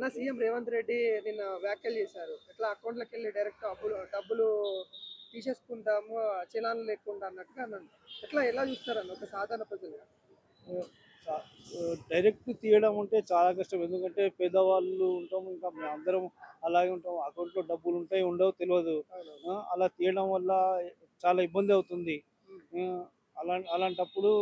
అన్న సీఎం రేవంత్ రెడ్డి నిన్న వ్యాఖ్యలు చేశారు. ఎట్లా అకౌంట్‌లోకెళ్ళి డైరెక్ట్ డబ్బులు తీసేసుకుంటాము చలాన్ లేకుండా అన్నట్టుగా అన్నాడు. ఎలా చూస్తారన్న ఒక సాధారణ ప్రజలుగా? డైరెక్ట్ తీయడం అంటే చాలా కష్టం. ఎందుకంటే పేదవాళ్ళు ఉంటాము, ఇంకా మేము అందరం అలాగే ఉంటాం. అకౌంట్లో డబ్బులు ఉంటాయి ఉండవో తెలియదు. అవునవును. అలా తీయడం వల్ల చాలా ఇబ్బంది అవుతుంది. హ్మ్. అలాంటప్పుడు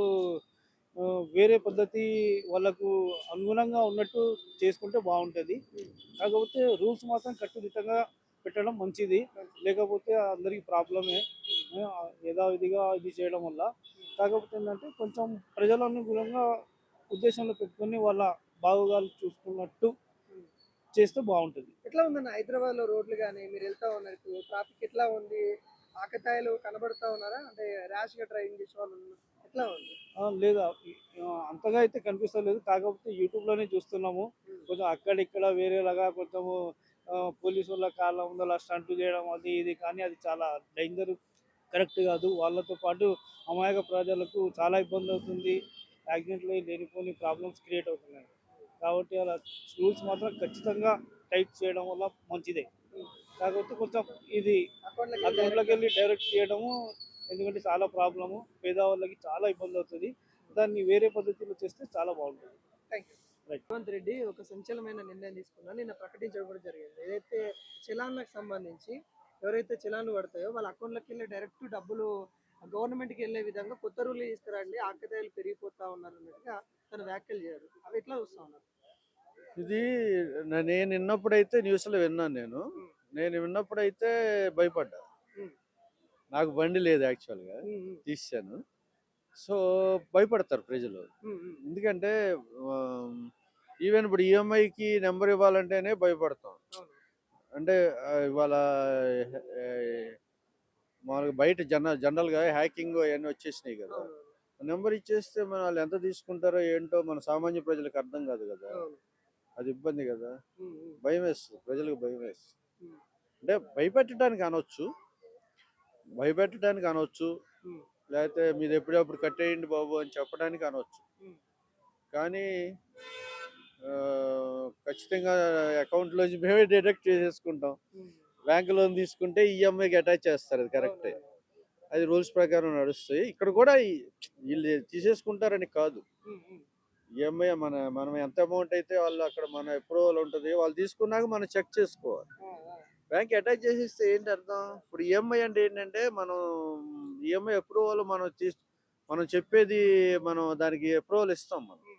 వేరే పద్ధతి వాళ్ళకు అనుగుణంగా ఉన్నట్టు చేసుకుంటే బాగుంటుంది. హ్మ్. కాకపోతే రూల్స్ మాత్రం కట్టుదిట్టంగా పెట్టడం మంచిది. లేకపోతే అందరికీ ప్రాబ్లమే. యథావిధిగా ఇది చేయడం వల్ల. కాకపోతే ఏంటంటే కొంచెం ప్రజల అనుగుణంగా ఉద్దేశంలో పెట్టుకొని వాళ్ళ బాగోగాలు చూసుకున్నట్టు హ్మ్. చేస్తే బాగుంటుంది. ఎట్లా ఉందన్న హైదరాబాద్‌లో రోడ్లు గాని, మీరు వెళ్తా ఉన్నారు ఇప్పుడు ట్రాఫిక్ ఎట్లా ఉంది? ఆకతాయిలు కనబడతా ఉన్నారా? అంటే ర్యాష్‌గా డ్రైవింగ్ చేసేవాళ్ళు ఎట్లా ఉంది? లేదా అంతగా అయితే కనిపిస్తలేదు. కాకపోతే యూట్యూబ్‌లోనే చూస్తున్నాము. హ్మ్. కొంచెం అక్కడిక్కడ వేరేలాగా కొంచెము పోలీసుల కాళ్ళ ముందల స్టంట్లు చేయడం అది ఇది, కానీ అది చాలా డేంజర్, కరెక్ట్ కాదు. వాళ్ళతో పాటు అమాయక ప్రజలకు చాలా ఇబ్బంది అవుతుంది. యాక్సిడెంట్లు లేనిపోని ప్రాబ్లమ్స్ క్రియేట్ అవుతున్నాయి. కాబట్టి అలా రూల్స్ మాత్రం ఖచ్చితంగా టైట్ చేయడం వల్ల మంచిదే. హ్మ్. కాకపోతే కొంచెం ఇది అకౌంట్‌లోకెళ్ళి అకౌంట్లోకి డైరెక్ట్ వెళ్ళి డైరెక్ట్ చేయడము, ఎందుకంటే చాలా ప్రాబ్లము, పేదవాళ్ళకి చాలా ఇబ్బంది అవుతుంది. దాన్ని వేరే పద్ధతిలో చేస్తే చాలా బాగుంటుంది. Thank you. Right. Revanth Reddy ఒక సంచలనమైన నిర్ణయం తీసుకున్నారు. నిన్న ప్రకటించడం కూడా జరిగింది. ఏదైతే చలాన్‌లకు సంబంధించి ఎవరైతే చలాన్‌లు పడతాయో వాళ్ళ అకౌంట్‌లోకెళ్ళి డైరెక్ట్ డబ్బులు గవర్నమెంట్‌కి ఎళ్ళే విధంగా కొత్త రూల్ తీసుకురండి. ఆకతాయిలు పెరిగిపోతా ఉన్నారు అన్నట్టుగా తను వ్యాఖ్యలు చేశారు. అవి ఎట్లా చూస్తా ఉన్నారు? ఇది నేను విన్నప్పుడైతే న్యూస్లో విన్నాను నేను. హ్మ్. నేను విన్నప్పుడైతే భయపడ్డా. హ్మ్. నాకు బండి లేదు యాక్చువల్గా, హ్మ్. హ్మ్. తీసాను. సో భయపడతారు ప్రజలు. హ్మ్. హ్మ్. ఎందుకంటే ఈవెన్ ఇప్పుడు ఈఎంఐకి నెంబర్ ఇవ్వాలంటేనే భయపడతాం. అవును. అంటే ఇవాళ ఆ, మామూలుగా బయట జనరల్గా హ్యాకింగ్ అవన్నీ వచ్చేసినాయి కదా. అవునవును. నెంబర్ ఇచ్చేస్తే మన వాళ్ళు ఎంత తీసుకుంటారో ఏంటో మన సామాన్య ప్రజలకు అర్థం కాదు కదా. అవును. అది ఇబ్బంది కదా. హ్మ్. హ్మ్. భయం వేస్తుంది, ప్రజలకు భయం వేస్తుంది. హ్మ్. అంటే భయపెట్టడానికి అనొచ్చు, హ్మ్. లేకపోతే మీది ఎప్పుడప్పుడు కట్టేయండి బాబు అని చెప్పడానికి అనొచ్చు. హ్మ్. కానీ ఆ, ఖచ్చితంగా అకౌంట్లోంచి మేమే డిడక్ట్ చేసేసుకుంటాం. హ్మ్. బ్యాంక్ లోన్ తీసుకుంటే ఈఎంఐకి అటాచ్ చేస్తారు, అది కరెక్టే. అవునవును. అది రూల్స్ ప్రకారం నడుస్తాయి. ఇక్కడ కూడా వీళ్ళు తీసేసుకుంటారని కాదు. హ్మ్. హ్మ్. ఈఎంఐ మనం ఎంత అమౌంట్ అయితే వాళ్ళు అక్కడ మన అప్రూవల్ ఉంటుంది, వాళ్ళు తీసుకున్నాక మనం చెక్ చేసుకోవాలి. ఆ! ఆ! బ్యాంక్ అటాచ్ చేసేస్తే ఏంటి అర్థం? ఇప్పుడు ఈఎంఐ అంటే ఏంటంటే మనం ఈఎంఐ అప్రూవల్ మనం చెప్పేది, మనం దానికి అప్రూవల్ ఇస్తాం మనం. హ్మ్. హ్మ్.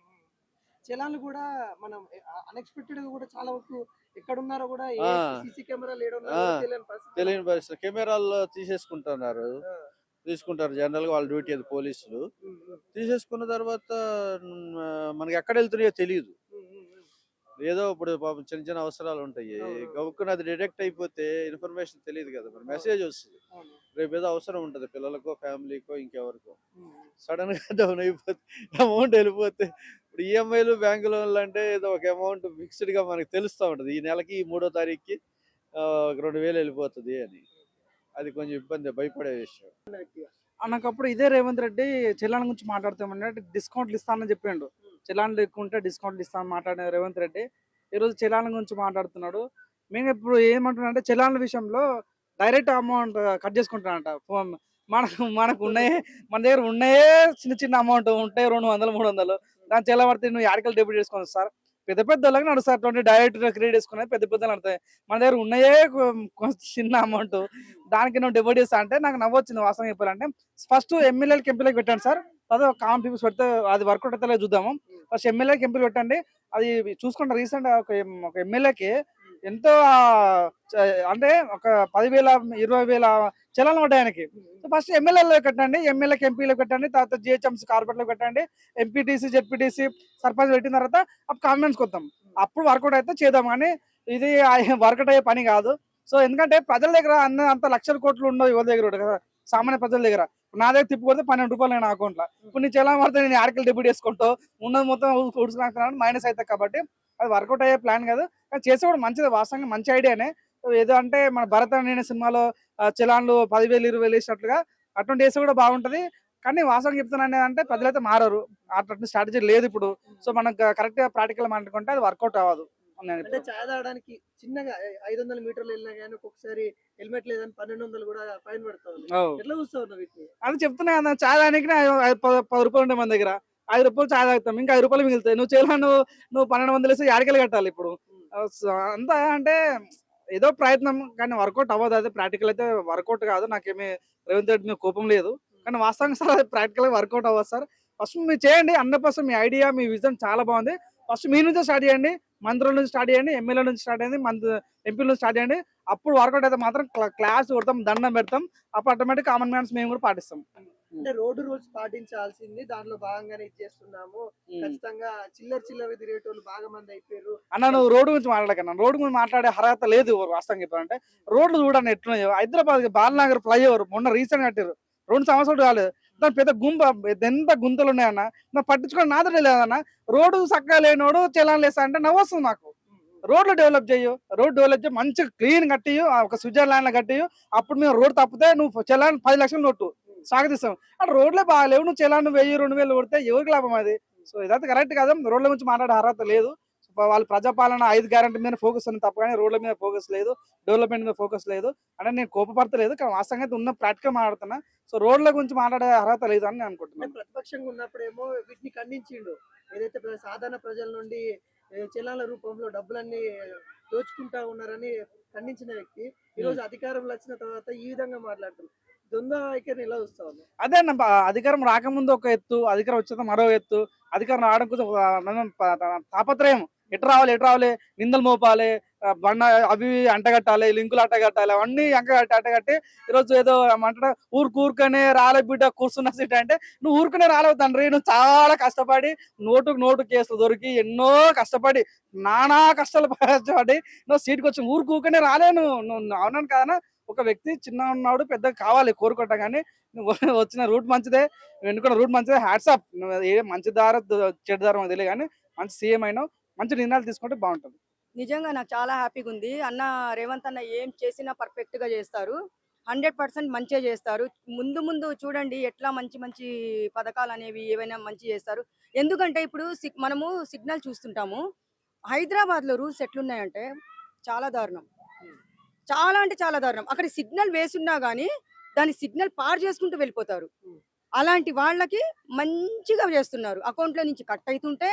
చలాన్లు గూడా మనం అన్‌ఎక్స్‌పెక్టెడ్‌గా గూడా చాలా వరకు ఎక్కడున్నారో గూడా ఆ, సీసీ కెమెరాలు ఏడున్నారో ఆ, గూడా తెలియని పరిస్థితి ఎలా తెలియని ఉంది. పరిస్థితి. కెమెరాల్లో తీసేసుకుంటున్నారు. ఆ! జనరల్గా వాళ్ళ డ్యూటీ అది, పోలీసులు. హ్మ్. హ్మ్. తీసేసుకున్న తర్వాత మనకి ఎక్కడ వెళ్తున్నాయో తెలియదు. హ్మ్. హ్మ్. హ్మ్. ఏదో ఇప్పుడు పాపం చిన్న చిన్న అవసరాలు ఉంటాయి, అవునవును. గబుక్కున అది డిటెక్ట్ అయిపోతే ఇన్ఫర్మేషన్ తెలియదు కదా, మరి అవును. మెసేజ్ వస్తుంది. అవును. రేపు ఏదో అవసరం ఉంటుంది పిల్లలకో, ఫ్యామిలీకో, ఇంకెవరికో. హ్మ్. హ్మ్. సడన్ గా డౌన్ అయిపోతే, అమౌంట్ వెళ్ళిపోతే, ఇప్పుడు ఈఎంఐలు బ్యాంకు లోన్లు అంటే ఏదో ఒక అమౌంట్ ఫిక్స్డ్ గా మనకి తెలుస్తూ ఉంటది, ఈ నెలకి 3వ తారీఖుకి 2,000 వెళ్ళిపోతుంది అని. అది కొంచెం ఇబ్బంది, భయపడే విషయం. గట్టిగా. అన్నకప్పుడు ఇదే రేవంత్ రెడ్డి చలాన్ గురించి మాట్లాడతామన్నట్టు డిస్కౌంట్లు ఇస్తానని చెప్పిండు. హ్మ్. చలాన్లు ఎక్కువ ఉంటే డిస్కౌంట్లు ఇస్తానని మాట్లాడిన రేవంత్ రెడ్డి ఈరోజు చలాన్ గురించి మాట్లాడుతున్నాడు. మేము ఇప్పుడు ఏమంటున్నా అంటే చలాన్ల విషయంలో డైరెక్ట్ అమౌంట్ కట్ చేసుకుంటానంట. మనకు మనకు ఉన్నాయే, మన దగ్గర ఉన్నాయే చిన్న చిన్న అమౌంట్ ఉంటాయి, 200 300. దాని చెల్ల పడితే నువ్వు యాడికల్ డెబిట్ చేసుకోవచ్చు సార్. పెద్ద పెద్ద వాళ్ళకి నడుస్తారు, 20 డైరెక్ట్ క్రెడిట్ చేసుకునేది పెద్ద పెద్ద నడుతాయి. మన దగ్గర ఉన్నాయే చిన్న అమౌంట్, దానికి నువ్వు డెబిట్ చేస్తా అంటే నాకు నవ్వొచ్చింది వాస్తవం చెప్పాలంటే. ఫస్ట్ ఎమ్మెల్యేలకి ఎంపీలకు పెట్టండి సార్, అదే కామన్ పీపుల్స్ పెడితే అది వర్కౌట్ అయితే చూద్దాము. ఫస్ట్ ఎమ్మెల్యేకి ఎంపీలు పెట్టండి, అది చూసుకుంటే రీసెంట్ ఒక ఎమ్మెల్యేకి ఎంతో అంటే ఒక 10,000 20,000 చలాన్లు పడ్డాయి ఆయనకి. సో ఫస్ట్ ఎమ్మెల్యేలో పెట్టండి, ఎమ్మెల్యేకి ఎంపీలకు పెట్టండి, తర్వాత జిహెచ్ఎంసీ కార్పొరేట్లో పెట్టండి, ఎంపీటీసీ జెడ్పీటీసీ సర్పంచ్ పెట్టిన తర్వాత అప్పుడు కాన్ఫిడెన్స్కి వద్దాం, అప్పుడు వర్కౌట్ అయితే చేద్దాం. కానీ ఇది వర్కౌట్ అయ్యే పని కాదు. సో ఎందుకంటే ప్రజల దగ్గర అంత లక్షల కోట్లు ఉండవు ఎవరి దగ్గర కూడా కదా, సామాన్య ప్రజల దగ్గర. నా దగ్గర తిప్పుకొడితే 12 రూపాయలు నా అకౌంట్లో. ఇప్పుడు నీ చలాన్ పడితే నేను ఆర్టికల్ డెబిట్ చేసుకుంటూ ఉన్నది మొత్తం ఉడుచుకున్నాను, మైనస్ అవుతుంది. కాబట్టి అది వర్కౌట్ అయ్యే ప్లాన్ కాదు, కానీ చేస్తే కూడా మంచిది, వాస్తవంగా మంచి ఐడియానే. ఏదో అంటే మన భరత్ అనే సినిమాలో చలాన్లు 10,000 20,000 వేసినట్లుగా అటువంటి వేస్తే కూడా బాగుంటది. కానీ వాస్తవం చెప్తున్నాను అంటే ప్రజలైతే మారరు, అటువంటి స్ట్రాటజీ లేదు ఇప్పుడు. సో మనకు కరెక్ట్ గా ప్రాక్టికల్ మాట్లాడుకుంటే అది వర్కౌట్ అవ్వదు. నేను అంటే ఇప్పుడు. చాయ్ తాగడానికి చిన్నగా 500 మీటర్లు వెళ్ళినా కానీ ఒక్కొక్కసారి హెల్మెట్ లేదని 1200 కూడా ఫైన్ పడతా ఉంది. ఓ. ఎట్లా చూస్తావు నువ్వు వీటిని? అది చెప్తున్నా కదా, చాయ్ తాగడానికి 10 రూపాయలు ఉంటాయి మన దగ్గర. 5 రూపాయలు చాయ్ తాగుతాం, ఇంకా 5 రూపాయలు మిగులుతాయి. నువ్వు చేయాలి, నువ్వు 1200 వేస్తే యాడికెళ్ళి కట్టాలి ఇప్పుడు. అంతా అంటే ఏదో ప్రయత్నం, కానీ వర్కౌట్ అవ్వదు. అది ప్రాక్టికల్ అయితే వర్కౌట్ కాదు. నాకేమి రేవంత్ రెడ్డి మీద కోపం లేదు, కానీ వాస్తవంగా సార్ అది ప్రాక్టికల్ వర్కౌట్ అవ్వదు సార్. ఫస్ట్ మీరు చేయండి 100%. మీ ఐడియా, మీ విజన్ చాలా బాగుంది. ఫస్ట్ మీ నుంచే స్టార్ట్ చేయండి, మంత్రుల నుంచి స్టార్ట్ చేయండి, ఎమ్మెల్యే నుంచి స్టార్ట్ చేయండి, ఎంపీల నుంచి స్టార్ట్ చేయండి. అప్పుడు వర్కౌట్ అయితే మాత్రం క్లాస్ కొడతాం, దండం పెడతాం. అప్పుడు ఆటోమేటిక్ కామన్ మ్యాన్స్ మేము కూడా పాటిస్తాం. అంటే రోడ్డు రూల్స్ పాటించాల్సింది దాంట్లో భాగంగానే ఇది చేస్తున్నాము. ఖచ్చితంగా చిల్లర తిరిగేటోళ్ళు బాగా మంది అయిపోయారు. అన్న నువ్వు రోడ్డు గురించి మాట్లాడకన్నా, రోడ్డు గురించి మాట్లాడే అర్హత లేదు. వాస్తవంగా చెప్పాలంటే రోడ్లు చూడండి ఎట్లున్నాయో. హైదరాబాద్ బాలనగర్ ఫ్లైఓవర్ మొన్న రీసెంట్ కట్టారు, 2 సంవత్సరాలు కాలేదు. దాని పెద్ద ఎంత గుంతలు ఉన్నాయన్న, నాకు పట్టించుకోవడం నాదే లేదన్న. రోడ్డు చక్కగా లేనోడు చలాన్ లేస్తా అంటే నవ్వు వస్తుంది నాకు. రోడ్లు డెవలప్ చేయు, మంచిగా క్లీన్ కట్టియు, ఒక స్విట్జర్లాండ్ లో కట్టియు. అప్పుడు మేము రోడ్ తప్పితే నువ్వు చలాన్ 10 లక్షలు నోటు స్వాగతిస్తాం. అక్కడ రోడ్లే బాగాలేవు, నువ్వు చలాన్ 1000 2000 కొడితే ఎవరికి లాభం అది? సో ఇదంతా కరెక్ట్ కాదు. రోడ్ల గురించి మాట్లాడే అర్హత లేదు. వాళ్ళు ప్రజాపాలన 5 గ్యారెంటీ మీద ఫోకస్ ఉంది తప్ప, కానీ రోడ్ల మీద ఫోకస్ లేదు, డెవలప్మెంట్ మీద ఫోకస్ లేదు. అంటే నేను కోపపడతలేదు, కానీ వాస్తవంగా అయితే ఉన్న ప్రాక్టికల్ మాట్లాడుతున్నా. సో రోడ్ల గురించి మాట్లాడే అర్హత లేదు అని నేను అనుకుంటున్నాను. ప్రతిపక్షంగా ఉన్నప్పుడేమో వీటిని ఖండించిండు. ఏదైతే సాధారణ ప్రజల నుండి చలాల రూపంలో డబ్బులన్నీ దోచుకుంటా ఉన్నారని ఖండించిన వ్యక్తి ఈ రోజు అధికారంలో వచ్చిన తర్వాత ఈ విధంగా మాట్లాడుతున్నారు. ద్వంద్వ వైఖరిని ఎలా చూస్తావు? అదే అన్న, అధికారం రాకముందు ఒక ఎత్తు, అధికారం వచ్చేది మరో ఎత్తు. అధికారం రావడం కోసం మనం తాపత్రయం, ఎటు రావాలి, నిందలు మోపాలి, బండ అవి అంటగట్టాలి, లింకులు అంటగట్టాలి, అవన్నీ అంటగట్టి ఈరోజు ఏదో ఏమంటారు, ఊరుకనే రాలే బిడ్డ కూర్చున్న సీట్ అంటే, నువ్వు ఊరుకునే రాలేవు తండ్రి. నువ్వు చాలా కష్టపడి నోటు కేసులు దొరికి ఎన్నో కష్టపడి నానా కష్టాలు పడి నువ్వు సీట్కి వచ్చి ఊరుకనే రాలేను. నువ్వు అవునాను కాదన్నా, ఒక వ్యక్తి చిన్న ఉన్నాడు పెద్ద కావాలి కోరుకుంటా, కానీ నువ్వు వచ్చిన రూట్ మంచిదే, నువ్వు ఎన్నుకున్న రూట్ మంచిదే, హ్యాట్సాప్. నువ్వు ఏ మంచి దార చెడు దారం తెలియదు, కానీ మంచి సీఎం అయినావు, మంచి నిర్ణయాలు తీసుకుంటే బాగుంటుంది. నిజంగా నాకు చాలా హ్యాపీగా ఉంది. అన్న రేవంత్ అన్న ఏం చేసినా పర్ఫెక్ట్ గా చేస్తారు, 100% మంచిగా చేస్తారు. ముందు ముందు చూడండి ఎట్లా మంచి మంచి పథకాలు అనేవి ఏవైనా మంచి చేస్తారు. ఎందుకంటే ఇప్పుడు మనము సిగ్నల్ చూస్తుంటాము. హైదరాబాద్ లో రూల్స్ ఎట్లున్నాయంటే చాలా దారుణం, చాలా అంటే చాలా దారుణం. అక్కడ సిగ్నల్ వేసున్నా గానీ దాని సిగ్నల్ పార్ చేసుకుంటూ వెళ్ళిపోతారు. అలాంటి వాళ్ళకి మంచిగా చేస్తున్నారు. అకౌంట్లో నుంచి కట్ అవుతుంటే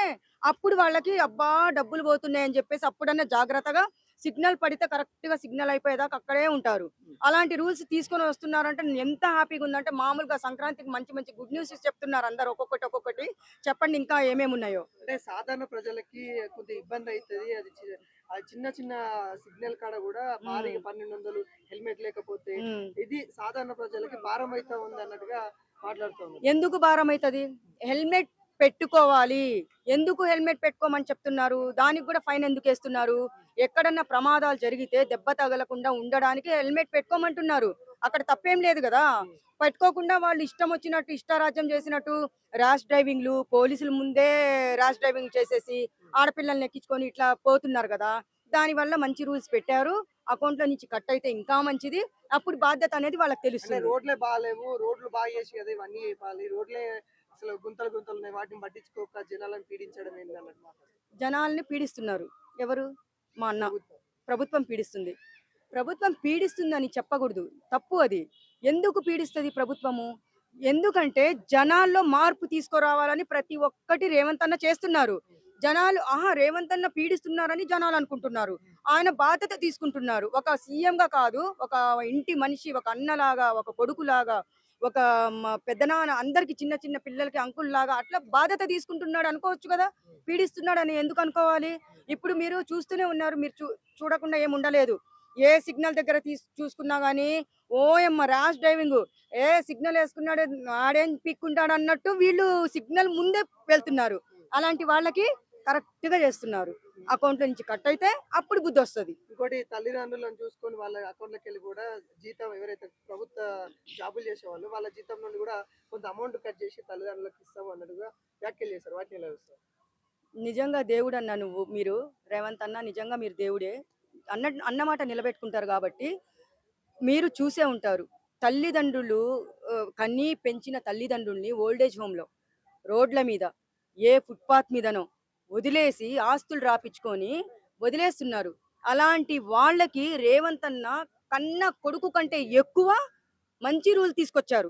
అప్పుడు వాళ్ళకి అబ్బా డబ్బులు పోతున్నాయని చెప్పేసి అప్పుడన్నా జాగ్రత్తగా సిగ్నల్ పడితే కరెక్ట్ గా సిగ్నల్ అయిపోయేదాకా అక్కడే ఉంటారు. అలాంటి రూల్స్ తీసుకొని వస్తున్నారంటే ఎంత హ్యాపీగా ఉందంటే, మామూలుగా సంక్రాంతికి మంచి మంచి గుడ్ న్యూస్ చెప్తున్నారు అందరు ఒక్కొక్కటి. చెప్పండి ఇంకా ఏమేమి ఉన్నాయో. అంటే సాధారణ ప్రజలకి కొద్దిగా ఇబ్బంది అవుతుంది. ఆ చిన్న సిగ్నల్ కాడ కూడా భారీగా 1200 హెల్మెట్ లేకపోతే ఇది సాధారణ ప్రజలకి భారం అవుతా ఉంది అన్నట్టుగా మాట్లాడుతుంది. ఎందుకు భారం అవుతుంది? హెల్మెట్ పెట్టుకోవాలి. ఎందుకు హెల్మెట్ పెట్టుకోమని చెప్తున్నారు? దానికి కూడా ఫైన్ ఎందుకు వేస్తున్నారు? ఎక్కడన్నా ప్రమాదాలు జరిగితే దెబ్బ తగలకుండా ఉండడానికి హెల్మెట్ పెట్టుకోమంటున్నారు. అక్కడ తప్పేం లేదు కదా. పెట్టుకోకుండా వాళ్ళు ఇష్టం వచ్చినట్టు ఇష్టారాజ్యం చేసినట్టు ర్యాష్ డ్రైవింగ్లు, పోలీసుల ముందే ర్యాష్ డ్రైవింగ్ చేసేసి ఆడపిల్లల్ని ఎక్కించుకొని ఇట్లా పోతున్నారు కదా. దాని వల్ల మంచి రూల్స్ పెట్టారు. అకౌంట్ లో నుంచి కట్ అయితే ఇంకా మంచిది. అప్పుడు బాధ్యత అనేది వాళ్ళకి తెలుస్తుంది. రోడ్లే బాగాలేవు, రోడ్లు బాగా చేసి కదా ఇవన్నీ చెప్పాలి. రోడ్లే అసలు గుంతలు ఉన్నాయి, వాటిని పట్టించుకోక జనాలను పీడించడం ఏంటి అన్నట్టు జనాల్ని పీడిస్తున్నారు. ఎవరు? మా అన్న. ప్రభుత్వం పీడిస్తుంది. ప్రభుత్వం పీడిస్తుందని చెప్పకూడదు, తప్పు అది. ఎందుకు పీడిస్తుంది ప్రభుత్వము? ఎందుకంటే జనాల్లో మార్పు తీసుకురావాలని ప్రతి ఒక్కటి రేవంత్ అన్న చేస్తున్నారు. జనాలు రేవంత్ అన్న పీడిస్తున్నారని జనాలు అనుకుంటున్నారు. ఆయన బాధ్యత తీసుకుంటున్నారు. ఒక సీఎం గా కాదు, ఒక ఇంటి మనిషి, ఒక అన్నలాగా, ఒక కొడుకులాగా, ఒక పెద్దనాన్న, అందరికి చిన్న చిన్న పిల్లలకి అంకుల్ లాగా అట్లా బాధ్యత తీసుకుంటున్నాడు అనుకోవచ్చు కదా. పీడిస్తున్నాడు అని ఎందుకు అనుకోవాలి? ఇప్పుడు మీరు చూస్తూనే ఉన్నారు, మీరు చూడకుండా ఏమి ఉండలేదు. ఏ సిగ్నల్ దగ్గర చూసుకున్నా గానీ ఓయమ్మ ర్యాష్ డ్రైవింగ్, ఏ సిగ్నల్ వేసుకున్నాడు ఆడేం పిక్కుంటాడు అన్నట్టు వీళ్ళు సిగ్నల్ ముందే వెళ్తున్నారు. అలాంటి వాళ్ళకి కరెక్ట్ గా చేస్తున్నారు. అకౌంట్ నుంచి కట్ అయితే అప్పుడు బుద్ధి వస్తుంది. ఇంకోటి తల్లిదండ్రులను చూసుకొని వాళ్ళ అకౌంట్లోకి వెళ్ళి కూడా జీతం, ఎవరైతే ప్రభుత్వ జాబులు చేసేవాళ్ళు వాళ్ళ జీతం నుండి కూడా కొంత అమౌంట్ కట్ చేసి తల్లిదండ్రులకు ఇస్తాము అన్నట్టుగా వ్యాఖ్యలు చేస్తారు. వాటిని ఎలా చూస్తారు? నిజంగా దేవుడు అన్న మీరు రేవంత్ అన్న నిజంగా మీరు దేవుడే అన్నమాట నిలబెట్టుకుంటారు. కాబట్టి మీరు చూసే ఉంటారు, తల్లిదండ్రులు కన్నీ పెంచిన తల్లిదండ్రుల్ని ఓల్డేజ్ హోమ్లో, రోడ్ల మీద, ఏ ఫుట్పాత్ మీదనో వదిలేసి ఆస్తులు రాపించుకొని వదిలేస్తున్నారు. అలాంటి వాళ్ళకి రేవంత్ అన్న కన్న కొడుకు కంటే ఎక్కువ మంచి రూల్ తీసుకొచ్చారు.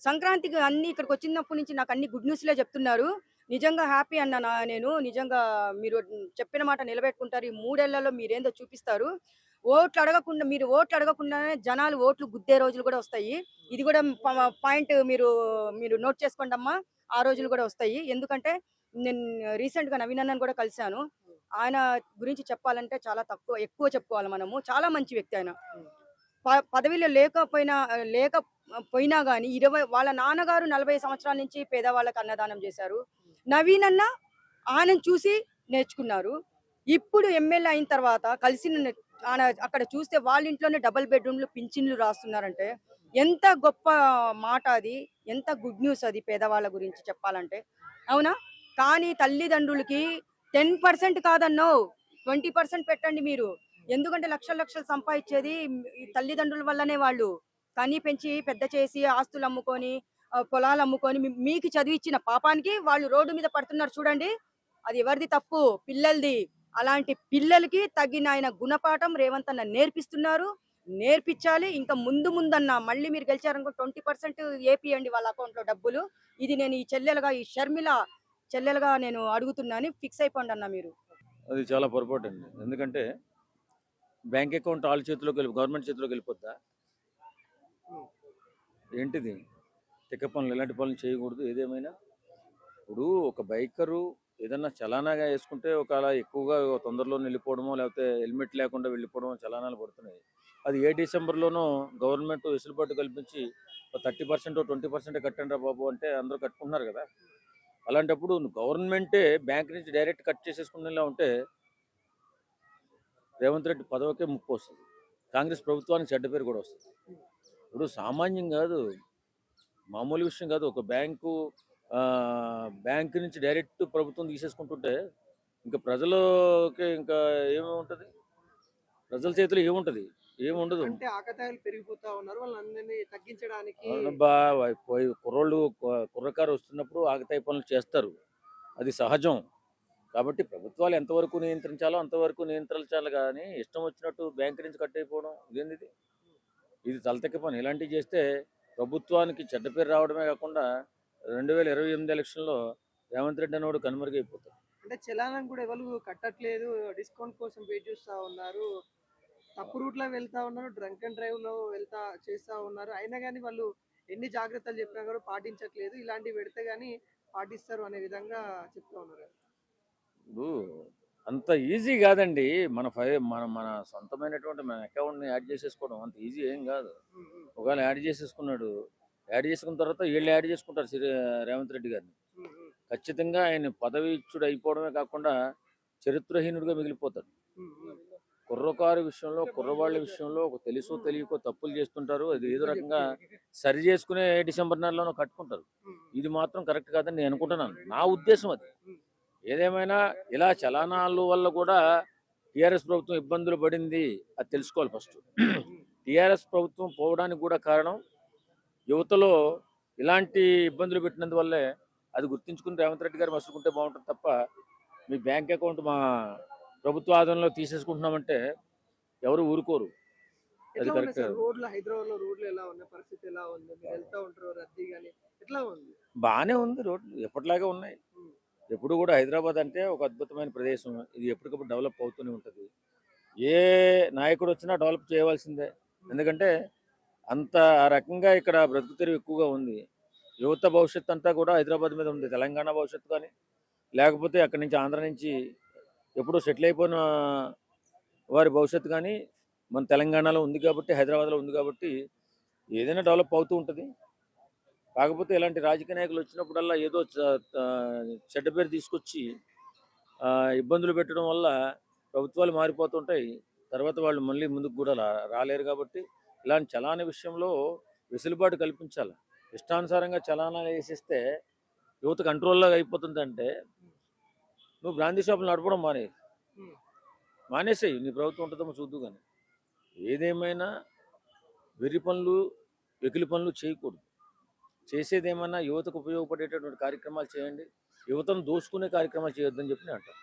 సంక్రాంతికి అన్ని ఇక్కడికి వచ్చినప్పటి నుంచి నాకు అన్ని గుడ్ న్యూస్లే చెప్తున్నారు. నిజంగా హ్యాపీ అన్న నేను నిజంగా మీరు చెప్పిన మాట నిలబెట్టుకుంటారు. ఈ 3 ఏళ్లలో మీరేందో చూపిస్తారు. మీరు ఓట్లు అడగకుండానే జనాలు ఓట్లు గుద్దే రోజులు కూడా వస్తాయి. ఇది కూడా పాయింట్ మీరు నోట్ చేసుకోండి అమ్మా. ఆ రోజులు కూడా వస్తాయి. ఎందుకంటే నేను రీసెంట్ గా నవీన్ అన్నను కూడా కలిశాను. ఆయన గురించి చెప్పాలంటే చాలా ఎక్కువ చెప్పుకోవాలి మనము. చాలా మంచి వ్యక్తి ఆయన. పదవిలో లేకపోయినా గానీ వాళ్ళ నాన్నగారు 40 సంవత్సరాల నుంచి పేదవాళ్ళకి అన్నదానం చేశారు. నవీన్ అన్న ఆయనను చూసి నేర్చుకున్నారు. ఇప్పుడు ఎమ్మెల్యే అయిన తర్వాత ఆయన అక్కడ చూస్తే వాళ్ళ ఇంట్లోనే డబుల్ బెడ్రూమ్లు పింఛన్లు రాస్తున్నారంటే ఎంత గొప్ప మాట అది, ఎంత గుడ్ న్యూస్ అది పేదవాళ్ళ గురించి చెప్పాలంటే. అవునా? కానీ తల్లిదండ్రులకి 10% కాదన్నో 20% పెట్టండి మీరు. ఎందుకంటే లక్షలు లక్షలు సంపాదించేది ఈ తల్లిదండ్రుల వల్లనే. వాళ్ళు కని పెంచి పెద్ద చేసి ఆస్తులు అమ్ముకొని పొలాలు అమ్ముకొని మీకు చదివిచ్చిన పాపానికి వాళ్ళు రోడ్డు మీద పడుతున్నారు చూడండి. అది ఎవరిది తప్పు? పిల్లలది. అలాంటి పిల్లలకి తగిన ఆయన గుణపాఠం రేవంత్ అన్న నేర్పిస్తున్నారు. నేర్పించాలి. ఇంకా ముందన్న మళ్ళీ మీరు గెలిచారనుకో 20% ఏపీయండి వాళ్ళ అకౌంట్ లో డబ్బులు. ఇది నేను ఈ షర్మిల చెల్లెలుగా నేను అడుగుతున్నాను. ఫిక్స్ అయిపోండి అన్న మీరు. అది చాలా పొరపాటు అండి. ఎందుకంటే బ్యాంక్ అకౌంట్ వాళ్ళ చేతిలోకి గవర్నమెంట్ చేతిలోకి వెళ్ళిపోద్దా? ఏంటిది తిక్క పనులు? ఇలాంటి పనులు చేయకూడదు. ఏదేమైనా ఇప్పుడు ఒక బైకరు ఏదన్నా చలానాగా వేసుకుంటే ఒకవేళ ఎక్కువగా తొందరలో వెళ్ళిపోవడమో లేకపోతే హెల్మెట్ లేకుండా వెళ్ళిపోవడమో చలానాలు పడుతున్నాయి. అది ఏ డిసెంబర్లోనో గవర్నమెంట్ వెసులుబాటు కల్పించి 30% 20% కట్టండి రా బాబు అంటే అందరూ కట్టుకుంటున్నారు కదా. అలాంటప్పుడు గవర్నమెంటే బ్యాంక్ నుంచి డైరెక్ట్ కట్ చేసేసుకునేలా ఉంటే రేవంత్ రెడ్డి పదవికే ముప్పు వస్తుంది. కాంగ్రెస్ ప్రభుత్వానికి చెడ్డ పేరు కూడా వస్తుంది. ఇప్పుడు సామాన్యం కాదు, మామూలు విషయం కాదు. ఒక బ్యాంకు నుంచి డైరెక్ట్ ప్రభుత్వం తీసేసుకుంటుంటే ఇంకా ప్రజలకి ఇంకా ఏముంటుంది? ప్రజల చేతిలో ఏముంటుంది? ఏముండదు. అంటే ఆకతాయిలు పెరిగిపోతా ఉన్నారు. వాళ్ళందరినీ తగ్గించడానికి కుర్రకారు వస్తున్నప్పుడు ఆకతాయి పనులు చేస్తారు. అది సహజం. కాబట్టి ప్రభుత్వాలు ఎంతవరకు నియంత్రించాలో అంతవరకు నియంత్రించాలి. కానీ ఇష్టం వచ్చినట్టు బ్యాంకు నుంచి కట్ అయిపోవడం ఇదేంది? ఇది తలతెక్క పని. ఇలాంటివి చేస్తే ప్రభుత్వానికి చెడ్డ పేరు రావడమే కాకుండా 2028 ఎలక్షన్లో రేవంత్ రెడ్డి అనేవాడు కనుమరుగైపోతాడు. అంటే చలానం కూడా ఎవరు కట్టట్లేదు. డిస్కౌంట్ కోసం వెయిట్ చేస్తా ఉన్నారు. తప్పు రూట్ లో వెళ్తా ఉన్నారు. డ్రంక్ అండ్ డ్రైవ్ లో చేస్తా ఉన్నారు. అయినా కానీ వాళ్ళు ఎన్ని జాగ్రత్తలు చెప్పినా కూడా పాటించట్లేదు. ఇలాంటివి పెడితే గానీ పాటిస్తారు అనే విధంగా చెప్తా ఉన్నారు. ఇప్పుడు అంత ఈజీ కాదండి. మన సొంతమైనటువంటి మన అకౌంట్ని యాడ్ చేసేసుకోవడం అంత ఈజీ ఏం కాదు. ఒకవేళ యాడ్ చేసుకున్న తర్వాత వీళ్ళు యాడ్ చేసుకుంటారు రేవంత్ రెడ్డి గారిని. ఖచ్చితంగా ఆయన పదవి ఇచ్చుడు అయిపోవడమే కాకుండా చరిత్రహీనుడిగా మిగిలిపోతాడు. కుర్రకారు విషయంలో కుర్రవాళ్ళ విషయంలో తెలుసో తెలియకో తప్పులు చేస్తుంటారు. అది ఏదో రకంగా సరి చేసుకునే డిసెంబర్ నెలలోనో కట్టుకుంటారు. ఇది మాత్రం కరెక్ట్ కాదని నేను అనుకుంటున్నాను. నా ఉద్దేశం అది. ఏదేమైనా ఇలా చలానాల వల్ల కూడా టీఆర్ఎస్ ప్రభుత్వం ఇబ్బందులు పడింది, అది తెలుసుకోవాలి ఫస్ట్. టీఆర్ఎస్ ప్రభుత్వం పోవడానికి కూడా కారణం యువతలో ఇలాంటి ఇబ్బందులు పెట్టినందువల్లే. అది గుర్తించుకుని రేవంత్ రెడ్డి గారు మసులుకుంటే బాగుంటుంది తప్ప మీ బ్యాంక్ అకౌంట్ మా ప్రభుత్వ ఆధీనంలో తీసేసుకుంటున్నామంటే ఎవరు ఊరుకోరు. అది కరెక్ట్. రోడ్లు హైదరాబాద్ లో రోడ్లు ఎలా ఉన్నాయి? పరిస్థితి ఎలా ఉంది? మీరు వెళ్తా ఉంటారు రద్దీ గానీ ఎట్లా ఉంది? బాగానే ఉంది. రోడ్లు ఎప్పటిలాగే ఉన్నాయి. ఎప్పుడు కూడా హైదరాబాద్ అంటే ఒక అద్భుతమైన ప్రదేశం. ఇది ఎప్పటికప్పుడు డెవలప్ అవుతూనే ఉంటుంది. ఏ నాయకుడు వచ్చినా డెవలప్ చేయవలసిందే. ఎందుకంటే అంత ఆ రకంగా ఇక్కడ బ్రతుకు తెరువు ఎక్కువగా ఉంది. యువత భవిష్యత్తు అంతా కూడా హైదరాబాద్ మీద ఉంది. తెలంగాణ భవిష్యత్తు కానీ లేకపోతే అక్కడి నుంచి ఆంధ్ర నుంచి ఎప్పుడూ సెటిల్ అయిపోయిన వారి భవిష్యత్తు కానీ మన తెలంగాణలో ఉంది కాబట్టి, హైదరాబాద్లో ఉంది కాబట్టి ఏదైనా డెవలప్ అవుతూ ఉంటుంది. కాకపోతే ఇలాంటి రాజకీయ నాయకులు వచ్చినప్పుడల్లా ఏదో చెడ్డ పేరు తీసుకొచ్చి ఇబ్బందులు పెట్టడం వల్ల ప్రభుత్వాలు మారిపోతుంటాయి. తర్వాత వాళ్ళు మళ్ళీ ముందుకు కూడా రాలేరు. కాబట్టి ఇలాంటి చలాన విషయంలో వెసులుబాటు కల్పించాలి. ఇష్టానుసారంగా చలానాలు వేసిస్తే యువత కంట్రోల్లాగా అయిపోతుందంటే నువ్వు బ్రాందీ షాపులు నడపడం మానేసేయి. నీ ప్రభుత్వం ఉంటుందేమో చూద్దు. కానీ ఏదేమైనా వెర్రి పనులు వెకిలి పనులు చేయకూడదు. చేసేదేమన్నా యువతకు ఉపయోగపడేటటువంటి కార్యక్రమాలు చేయండి. యువతను దోసుకునే కార్యక్రమాలు చేయొద్దని చెప్పి నేను అంటాను.